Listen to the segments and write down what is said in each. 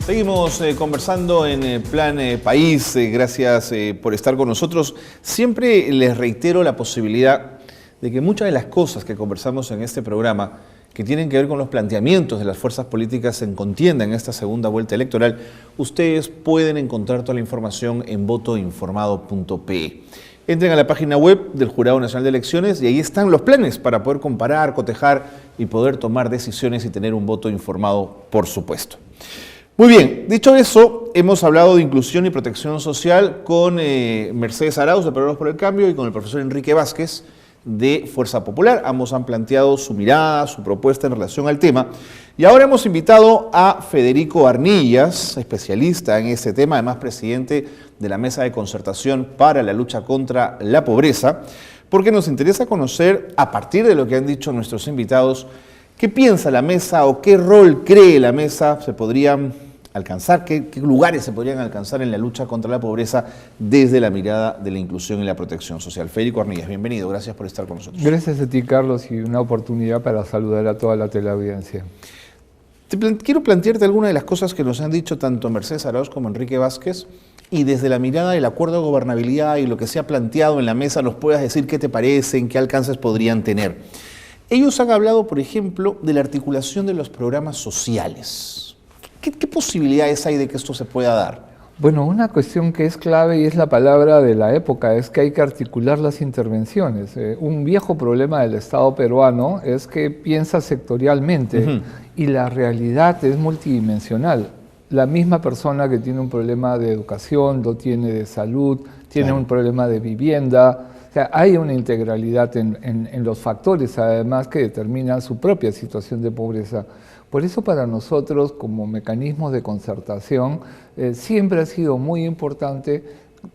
Seguimos conversando en Plan País. Gracias por estar con nosotros. Siempre les reitero la posibilidad de que muchas de las cosas que conversamos en este programa, que tienen que ver con los planteamientos de las fuerzas políticas en contienda en esta segunda vuelta electoral, ustedes pueden encontrar toda la información en votoinformado.pe. Entren a la página web del Jurado Nacional de Elecciones y ahí están los planes para poder comparar, cotejar y poder tomar decisiones y tener un voto informado, por supuesto. Muy bien, dicho eso, hemos hablado de inclusión y protección social con Mercedes Arauz de Peruanos por el Cambio y con el profesor Enrique Vázquez de Fuerza Popular. Ambos han planteado su mirada, su propuesta en relación al tema. Y ahora hemos invitado a Federico Arnillas, especialista en este tema, además presidente de la Mesa de Concertación para la Lucha contra la Pobreza, porque nos interesa conocer, a partir de lo que han dicho nuestros invitados, qué piensa la mesa o qué rol cree la mesa se podrían alcanzar, qué lugares se podrían alcanzar en la lucha contra la pobreza desde la mirada de la inclusión y la protección social. Federico Arnillas, bienvenido, gracias por estar con nosotros. Gracias a ti, Carlos, y una oportunidad para saludar a toda la teleaudiencia. Quiero plantearte algunas de las cosas que nos han dicho tanto Mercedes Arauz como Enrique Vázquez, y desde la mirada del acuerdo de gobernabilidad y lo que se ha planteado en la mesa, nos puedas decir qué te parecen, qué alcances podrían tener. Ellos han hablado, por ejemplo, de la articulación de los programas sociales. ¿Qué posibilidades hay de que esto se pueda dar? Bueno, una cuestión que es clave y es la palabra de la época, es que hay que articular las intervenciones. Un viejo problema del Estado peruano es que piensa sectorialmente y la realidad es multidimensional. La misma persona que tiene un problema de educación, lo tiene de salud, tiene un problema de vivienda. O sea, hay una integralidad en los factores, además, que determinan su propia situación de pobreza. Por eso para nosotros, como mecanismos de concertación, siempre ha sido muy importante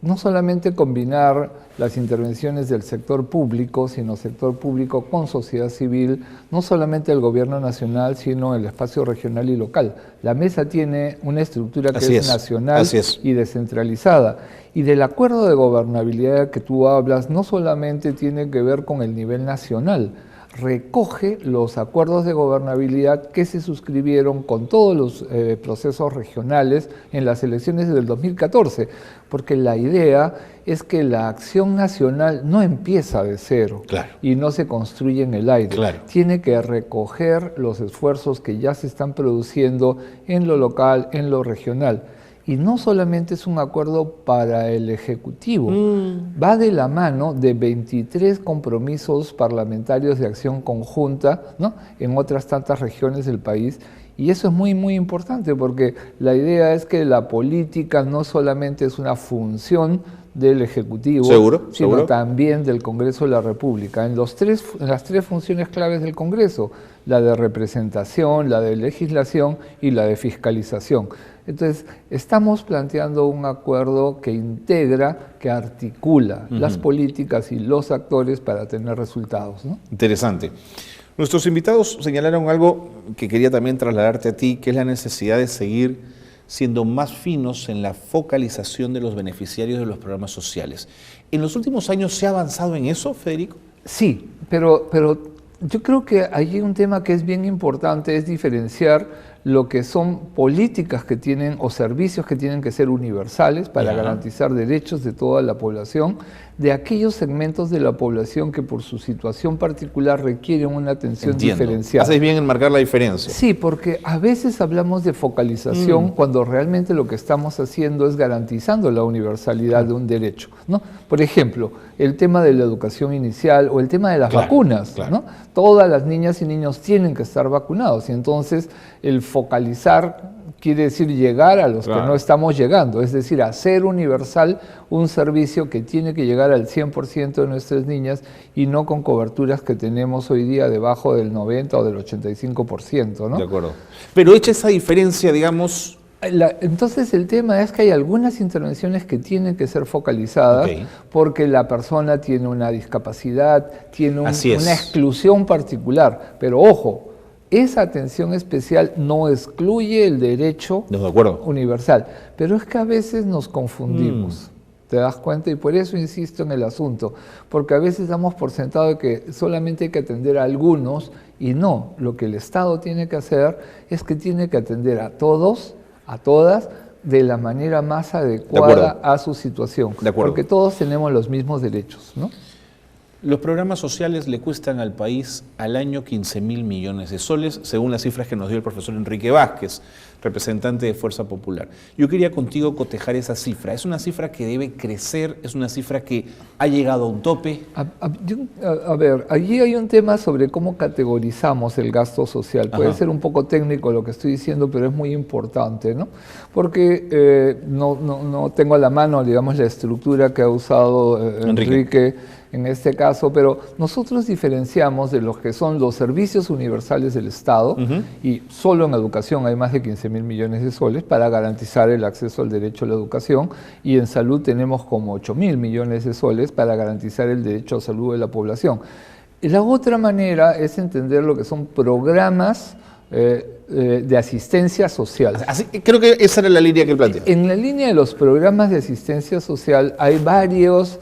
no solamente combinar las intervenciones del sector público, sino sector público con sociedad civil, no solamente el gobierno nacional, sino el espacio regional y local. La mesa tiene una estructura que es nacional y descentralizada. Y del acuerdo de gobernabilidad que tú hablas, no solamente tiene que ver con el nivel nacional, recoge los acuerdos de gobernabilidad que se suscribieron con todos los procesos regionales en las elecciones del 2014, porque la idea es que la acción nacional no empieza de cero y no se construye en el aire. Tiene que recoger los esfuerzos que ya se están produciendo en lo local, en lo regional. Y no solamente es un acuerdo para el Ejecutivo, va de la mano de 23 compromisos parlamentarios de acción conjunta, ¿no?, en otras tantas regiones del país. Y eso es muy, muy importante porque la idea es que la política no solamente es una función del Ejecutivo, sino también del Congreso de la República. En las tres funciones claves del Congreso, la de representación, la de legislación y la de fiscalización. Entonces, estamos planteando un acuerdo que integra, que articula las políticas y los actores para tener resultados, ¿no? Interesante. Nuestros invitados señalaron algo que quería también trasladarte a ti, que es la necesidad de seguir siendo más finos en la focalización de los beneficiarios de los programas sociales. ¿En los últimos años se ha avanzado en eso, Federico? Sí, pero yo creo que hay un tema que es bien importante, es diferenciar lo que son políticas que tienen o servicios que tienen que ser universales para garantizar derechos de toda la población, de aquellos segmentos de la población que por su situación particular requieren una atención diferenciada. Haces bien en marcar la diferencia. Sí, porque a veces hablamos de focalización cuando realmente lo que estamos haciendo es garantizando la universalidad de un derecho, ¿no? Por ejemplo, el tema de la educación inicial o el tema de las vacunas, ¿no? Todas las niñas y niños tienen que estar vacunados y entonces el focalizar quiere decir llegar a los que no estamos llegando, es decir, hacer universal un servicio que tiene que llegar al 100% de nuestras niñas y no con coberturas que tenemos hoy día debajo del 90 o del 85%, ¿no? De acuerdo. Pero hecha esa diferencia, digamos... Entonces el tema es que hay algunas intervenciones que tienen que ser focalizadas porque la persona tiene una discapacidad, tiene una exclusión particular, pero ojo, esa atención especial no excluye el derecho universal, pero es que a veces nos confundimos. ¿Te das cuenta? Y por eso insisto en el asunto, porque a veces damos por sentado de que solamente hay que atender a algunos y no, lo que el Estado tiene que hacer es que tiene que atender a todos a todas de la manera más adecuada a su situación, porque todos tenemos los mismos derechos, ¿no? Los programas sociales le cuestan al país al año 15.000 millones de soles, según las cifras que nos dio el profesor Enrique Vázquez, representante de Fuerza Popular. Yo quería contigo cotejar esa cifra. ¿Es una cifra que debe crecer? ¿Es una cifra que ha llegado a un tope? A ver, allí hay un tema sobre cómo categorizamos el gasto social. Puede ser un poco técnico lo que estoy diciendo, pero es muy importante, ¿no? Porque no tengo a la mano, digamos, la estructura que ha usado Enrique en este caso, pero nosotros diferenciamos de los que son los servicios universales del Estado, y solo en educación hay más de 15.000 millones de soles para garantizar el acceso al derecho a la educación, y en salud tenemos como 8.000 millones de soles para garantizar el derecho a salud de la población. Y la otra manera es entender lo que son programas de asistencia social. Creo que esa era la línea que él plantea. En la línea de los programas de asistencia social hay varios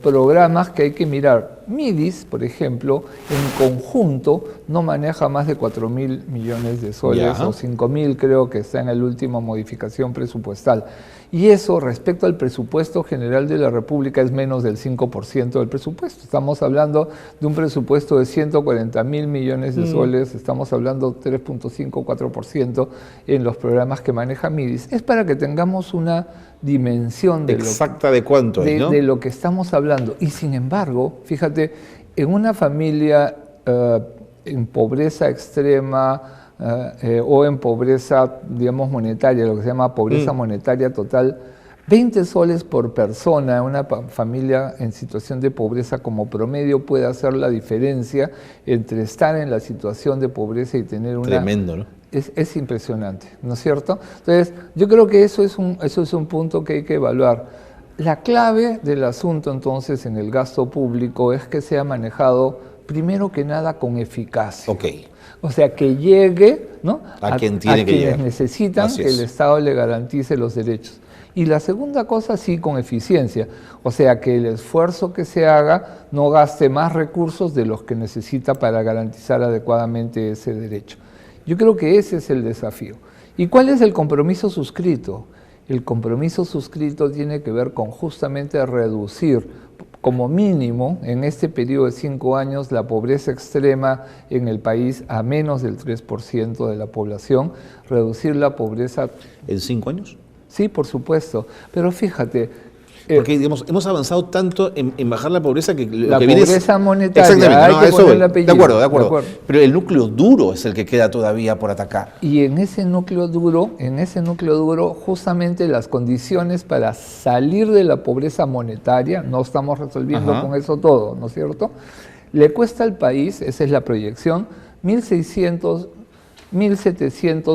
programas que hay que mirar. MIDIS, por ejemplo, en conjunto no maneja más de 4.000 millones de soles, o 5.000 creo que está en la última modificación presupuestal. Y eso, respecto al presupuesto general de la República, es menos del 5% del presupuesto. Estamos hablando de un presupuesto de 140.000 millones de soles, estamos hablando 3.5, 4% en los programas que maneja MIDIS. Es para que tengamos una dimensión de exacta de cuánto es, ¿no? De lo que estamos hablando. Y sin embargo, fíjate, en una familia en pobreza extrema o en pobreza, digamos, monetaria, lo que se llama pobreza monetaria total, 20 soles por persona en una familia en situación de pobreza como promedio puede hacer la diferencia entre estar en la situación de pobreza y tener una... Tremendo, ¿no? Es impresionante, ¿no es cierto? Entonces, yo creo que eso es un punto que hay que evaluar. La clave del asunto, entonces, en el gasto público es que sea manejado, primero que nada, con eficacia. O sea, que llegue, ¿no? a quienes necesitan que el Estado le garantice los derechos. Y la segunda cosa, sí, con eficiencia. O sea, que el esfuerzo que se haga no gaste más recursos de los que necesita para garantizar adecuadamente ese derecho. Yo creo que ese es el desafío. ¿Y cuál es el compromiso suscrito? El compromiso suscrito tiene que ver con justamente reducir como mínimo en este periodo de 5 años la pobreza extrema en el país a menos del 3% de la población, reducir la pobreza... ¿En 5 años? Sí, por supuesto, pero fíjate... Porque digamos, hemos avanzado tanto en bajar la pobreza que la pobreza monetaria, exactamente, hay que ponerle apellido. De acuerdo. Pero el núcleo duro es el que queda todavía por atacar. Y en ese núcleo duro, justamente las condiciones para salir de la pobreza monetaria, no estamos resolviendo con eso todo, ¿no es cierto? Le cuesta al país, esa es la proyección, 1.700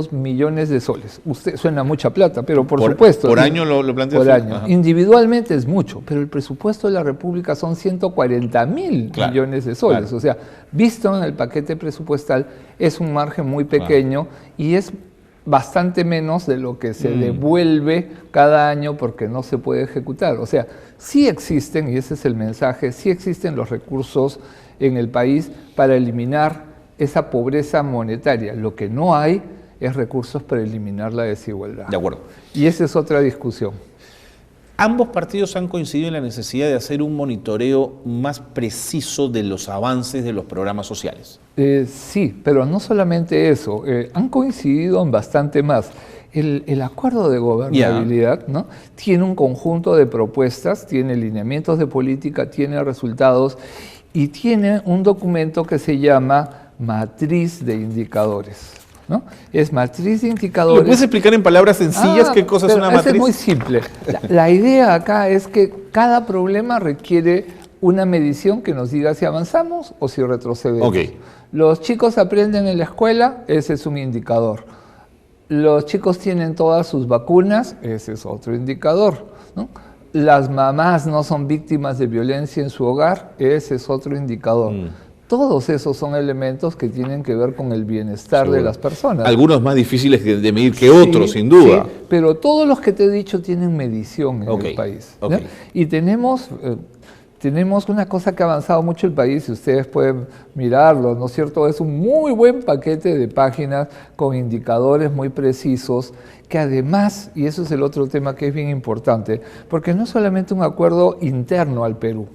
millones de soles. Usted suena mucha plata, pero por supuesto. Por año lo plantea. Por año. Individualmente es mucho, pero el presupuesto de la República son 140.000 millones de soles. O sea, visto en el paquete presupuestal, es un margen muy pequeño y es bastante menos de lo que se devuelve cada año porque no se puede ejecutar. O sea, sí existen, y ese es el mensaje, sí existen los recursos en el país para eliminar esa pobreza monetaria. Lo que no hay es recursos para eliminar la desigualdad. De acuerdo. Y esa es otra discusión. Ambos partidos han coincidido en la necesidad de hacer un monitoreo más preciso de los avances de los programas sociales. Sí, pero no solamente eso, han coincidido en bastante más. El acuerdo de gobernabilidad, ¿no? Tiene un conjunto de propuestas, tiene lineamientos de política, tiene resultados y tiene un documento que se llama matriz de indicadores, ¿no? Es matriz de indicadores. ¿Lo puedes explicar en palabras sencillas qué cosa es una matriz? Es muy simple. La idea acá es que cada problema requiere una medición que nos diga si avanzamos o si retrocedemos. Los chicos aprenden en la escuela, ese es un indicador. Los chicos tienen todas sus vacunas, ese es otro indicador, ¿no? Las mamás no son víctimas de violencia en su hogar, ese es otro indicador. Todos esos son elementos que tienen que ver con el bienestar de las personas. Algunos más difíciles de medir que otros, sin duda. Sí, pero todos los que te he dicho tienen medición en el país. Y tenemos tenemos una cosa que ha avanzado mucho el país, y ustedes pueden mirarlo, ¿no es cierto? Es un muy buen paquete de páginas con indicadores muy precisos, que además, y eso es el otro tema que es bien importante, porque no es solamente un acuerdo interno al Perú,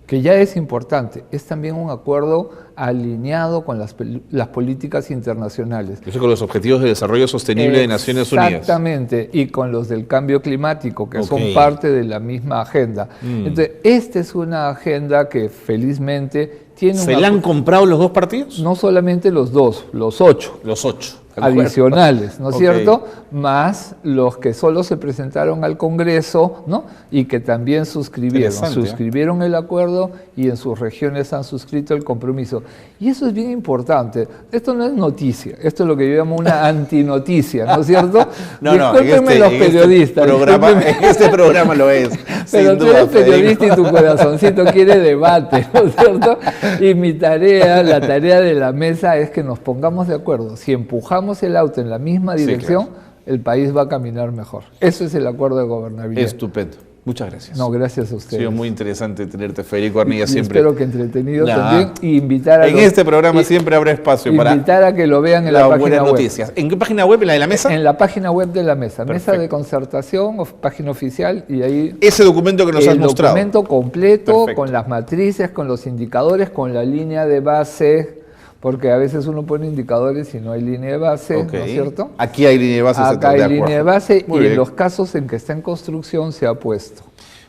que ya es importante, es también un acuerdo alineado con las políticas internacionales. Eso con los Objetivos de Desarrollo Sostenible de Naciones Unidas. Exactamente, y con los del cambio climático, que son parte de la misma agenda. Entonces, esta es una agenda que felizmente tiene... ¿Se la han comprado los dos partidos? No solamente los dos, los 8. Los 8. Adicionales, ¿no es cierto? Más los que solo se presentaron al Congreso, ¿no? Y que también suscribieron el acuerdo y en sus regiones han suscrito el compromiso. Y eso es bien importante. Esto no es noticia, esto es lo que yo llamo una antinoticia, ¿no es cierto? Discúlpenme los periodistas. En este programa lo es. Pero tú eres periodista y tu corazoncito quiere debate, ¿no es cierto? Y mi tarea, la tarea de la mesa es que nos pongamos de acuerdo. Si empujamos el auto en la misma dirección, el país va a caminar mejor. Eso es el acuerdo de gobernabilidad. Estupendo. Muchas gracias. No, gracias a ustedes. Ha sido muy interesante tenerte, Federico Arnilla, siempre. Espero que entretenido también. Y invitar a en este programa siempre habrá espacio para invitar a que lo vean en la página web. Noticias. ¿En qué página web? ¿En la de la mesa? En la página web de la mesa. Perfecto. Mesa de concertación, página oficial, y ahí... Ese documento que nos has mostrado. El documento completo, Perfecto. con las matrices, con los indicadores, con la línea de base, porque a veces uno pone indicadores y no hay línea de base, ¿no es cierto? Aquí hay línea de base. Acá hay línea de base y bien. en los casos en que está en construcción se ha puesto.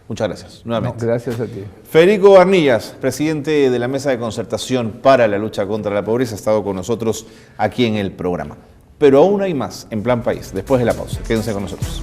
Muchas gracias, nuevamente. No, gracias a ti. Federico Arnillas, presidente de la Mesa de Concertación para la Lucha contra la Pobreza, ha estado con nosotros aquí en el programa. Pero aún hay más en Plan País, después de la pausa. Quédense con nosotros.